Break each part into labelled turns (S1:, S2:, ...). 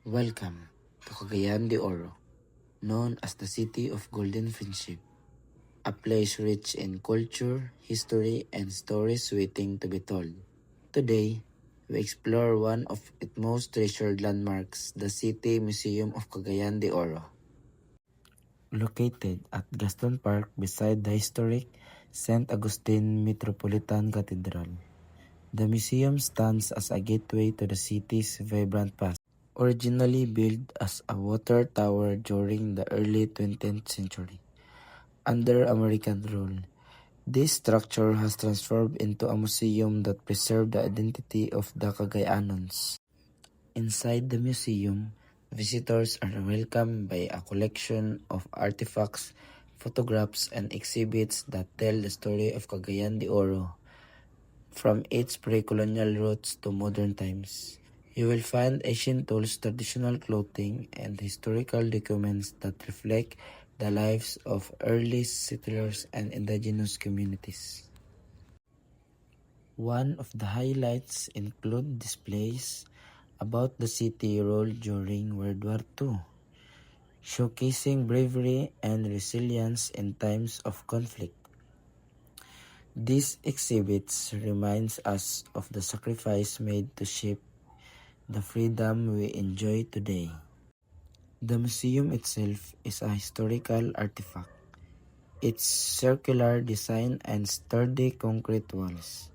S1: Welcome to Cagayan de Oro, known as the City of Golden Friendship, a place rich in culture, history, and stories waiting to be told. Today, we explore one of its most treasured landmarks, the City Museum of Cagayan de Oro. Located at Gaston Park beside the historic St. Augustine Metropolitan Cathedral, the museum stands as a gateway to the city's vibrant past. Originally built as a water tower during the early 20th century, under American rule, this structure has transformed into a museum that preserves the identity of the Cagayannons. Inside the museum, visitors are welcomed by a collection of artifacts, photographs, and exhibits that tell the story of Cagayan de Oro, from its pre-colonial roots to modern times. You will find ancient tools, traditional clothing, and historical documents that reflect the lives of early settlers and indigenous communities. One of the highlights include displays about the city rule during World War II, showcasing bravery and resilience in times of conflict. These exhibits reminds us of the sacrifice made to shape the freedom we enjoy today. The museum itself is a historical artifact. Its circular design and sturdy concrete walls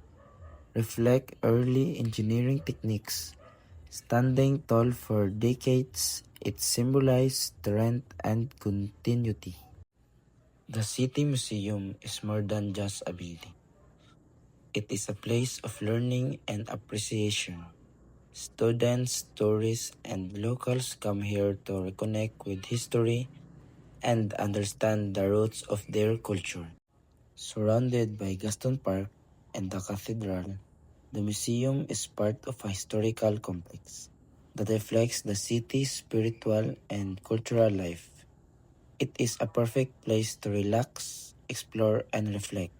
S1: reflect early engineering techniques. Standing tall for decades, it symbolizes strength and continuity. The City Museum is more than just a building. It is a place of learning and appreciation. Students, tourists, and locals come here to reconnect with history and understand the roots of their culture. Surrounded by Gaston Park and the cathedral, the museum is part of a historical complex that reflects the city's spiritual and cultural life. It is a perfect place to relax, explore, and reflect.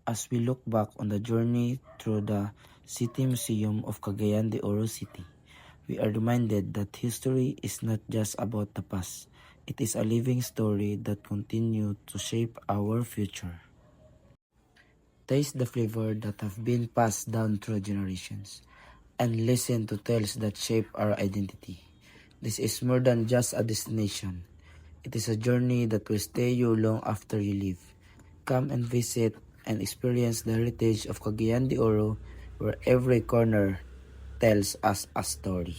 S1: As we look back on the journey through the City Museum of Cagayan de Oro City, we are reminded that history is not just about the past. It is a living story that continues to shape our future. Taste the flavor that have been passed down through generations, and listen to tales that shape our identity. This is more than just a destination. It is a journey that will stay you long after you leave. Come and visit and experience the heritage of Cagayan de Oro, where every corner tells us a story.